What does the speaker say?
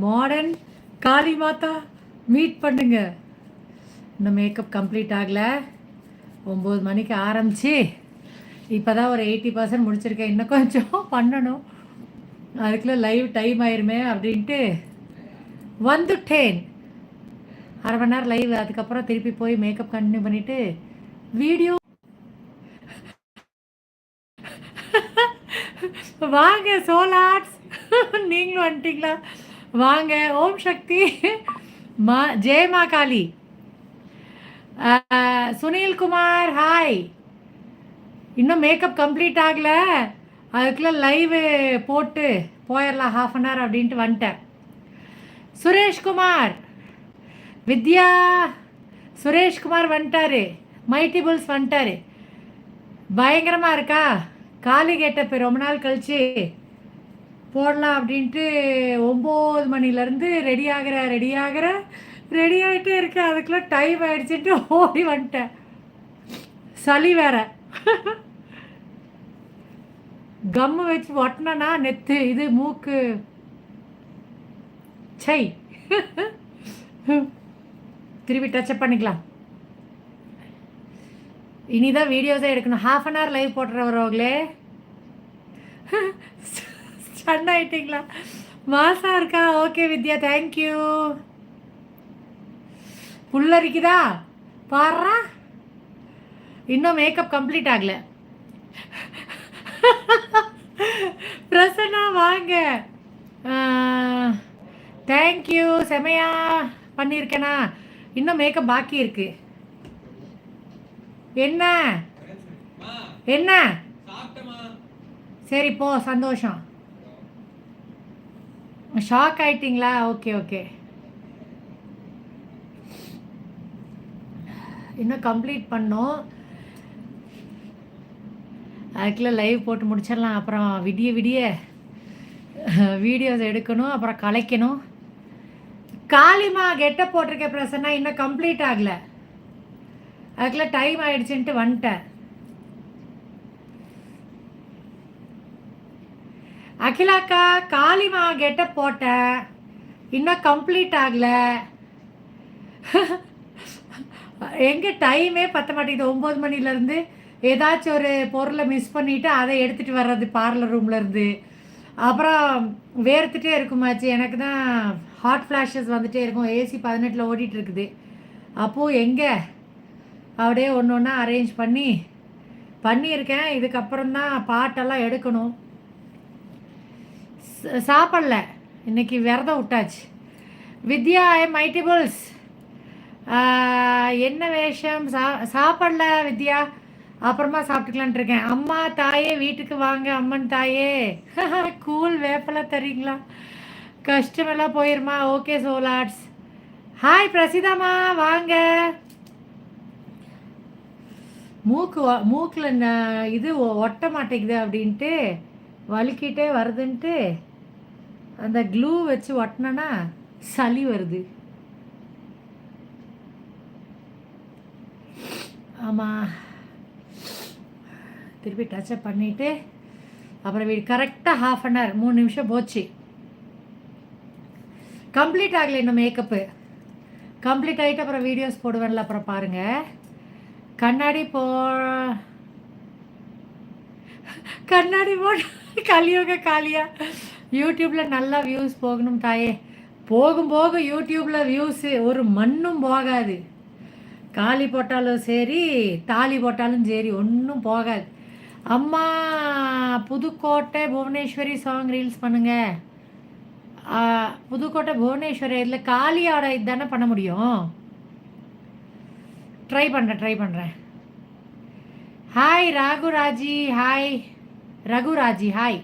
Modern காளி மாதா meet பண்ணுங்க. இன்னும் makeup complete ஆகலை. 9 மணிக்கு ஆரம்பித்து இப்போ தான் ஒரு 80% முடிச்சிருக்கேன். இன்னும் கொஞ்சம் பண்ணணும். அதுக்குள்ளே லைவ் டைம் ஆயிருமே அப்படின்ட்டு வந்துட்டேன். அரை மணி நேரம் லைவ், அதுக்கப்புறம் திருப்பி போய் மேக்கப் கண்டினியூ பண்ணிவிட்டு வீடியோ. வாங்க சோலாட்ஸ், நீங்களும் வந்துட்டீங்களா? வாங்க. ஓம் சக்தி, ஜெய் மா காளி. சுனில்குமார் ஹாய். இன்னும் மேக்கப் கம்ப்ளீட் ஆகலை, அதுக்குள்ளே லைவு போட்டு போயிடலாம் 1/2 அன் ஹவர் அப்படின்ட்டு வந்துட்டேன். சுரேஷ்குமார், வித்யா, சுரேஷ்குமார் வந்துட்டாரு. மைட்டிபிள்ஸ் வந்துட்டாரு. பயங்கரமாக இருக்கா காலி கேட்டப்போ ரொம்ப நாள் கழிச்சு போடலாம் அப்படின்ட்டு 9 மணிலேருந்து ரெடி ஆகிட்டே இருக்கேன். அதுக்குள்ளே டைம் ஆகிடுச்சிட்டு ஓடி வந்துட்டேன். சளி வேற. கம்மு வச்சு ஒட்டினா நெத்து இது மூக்கு சை. திருப்பி டச்சப் பண்ணிக்கலாம். இனிதான் வீடியோஸே எடுக்கணும். 1/2 அன் ஹவர் லைவ் போட்டுறவர்களே. ஸ்டன் ஆகிட்டிங்களா? மாசா இருக்கா? ஓகே வித்யா, தேங்க்யூ. புல்லரிக்குதா பாடுறா. இன்னும் மேக்கப் கம்ப்ளீட் ஆகலை. பிரசன்னா வாங்க. தேங்க்யூ. செமையா பண்ணியிருக்கேனா? இன்னும் மேக்கப் பாக்கி இருக்கு. என்ன என்ன சரி போ, சந்தோஷம். ஷாக் ஆயிட்டீங்களா? Okay okay. இன்னும் கம்ப்ளீட் பண்ணோம். அதுக்குள்ளே லைவ் போட்டு முடிச்சிடலாம். அப்புறம் விடிய வீடியோஸ் எடுக்கணும், அப்புறம் கலைக்கணும். காளிமா கெட்ட போட்டிருக்கேன் பிரசன்னா, இன்னும் கம்ப்ளீட் ஆகலை. அதுக்குள்ளே டைம் ஆகிடுச்சுன்ட்டு வந்துட்டேன். அகிலாக்கா, காளிமா கெட்ட போட்டேன், இன்னும் கம்ப்ளீட் ஆகலை. எங்கே டைமே பற்ற மாட்டேங்குது. 9 மணிலேருந்து ஏதாச்சும் ஒரு பொருளை மிஸ் பண்ணிவிட்டு அதை எடுத்துகிட்டு வர்றது பார்லர் ரூம்லேருந்து. அப்புறம் வேர்த்துட்டே இருக்குமாச்சு. எனக்கு தான் ஹாட் ஃப்ளாஷஸ் வந்துகிட்டே இருக்கும். ஏசி 18 ஓடிட்டு இருக்குது. அப்போது எங்கே அப்படியே ஒன்று ஒன்றா அரேஞ்ச் பண்ணியிருக்கேன். இதுக்கப்புறம் தான் பாட்டெல்லாம் எடுக்கணும். சாப்பிடல, இன்றைக்கி விரதம் விட்டாச்சு. வித்யா மைட்டிபிள்ஸ் என்ன வேஷம்? சாப்பிடல வித்யா, அப்புறமா சாப்பிட்டுக்கலான்ட்டு இருக்கேன். அம்மா தாயே வீட்டுக்கு வாங்க. அம்மன் தாயே கூல் வேப்பலை தரீங்களா? கஷ்டமெல்லாம் போயிருமா? ஓகே சோலாட்ஸ். ஹாய் பிரசிதாமா வாங்க. மூக்கில் இது ஒட்ட மாட்டேங்குது அப்படின்ட்டு வலிக்கிட்டே வருதுன்ட்டு அந்த க்ளூ வச்சு ஒட்டினா சளி வருது. ஆமாம், திருப்பி டச்சப் பண்ணிவிட்டு அப்புறம் வீடு கரெக்டாக 1/2 அன் ஹவர் 3 நிமிஷம் போச்சு. கம்ப்ளீட் ஆகலை இன்னும் மேக்கப்பு. கம்ப்ளீட் ஆகிட்டு அப்புறம் வீடியோஸ் போடுவேன்ல, அப்புறம் பாருங்கள். கண்ணாடி கலியோக காலியா. யூடியூப்பில் நல்லா வியூஸ் போகணும் தாயே. போகும் யூடியூப்பில் வியூஸு ஒரு மண்ணும் போகாது. காலி போட்டாலும் சரி, தாலி போட்டாலும் சரி, ஒன்றும் போகாது. அம்மா புதுக்கோட்டை புவனேஸ்வரி சாங் ரீல்ஸ் பண்ணுங்கள். புதுக்கோட்டை புவனேஸ்வரி இதில் காளியோட இதுதானே பண்ண முடியும். ட்ரை பண்ணுறேன். Hi Raghuraji, hi Raghuraji, hi.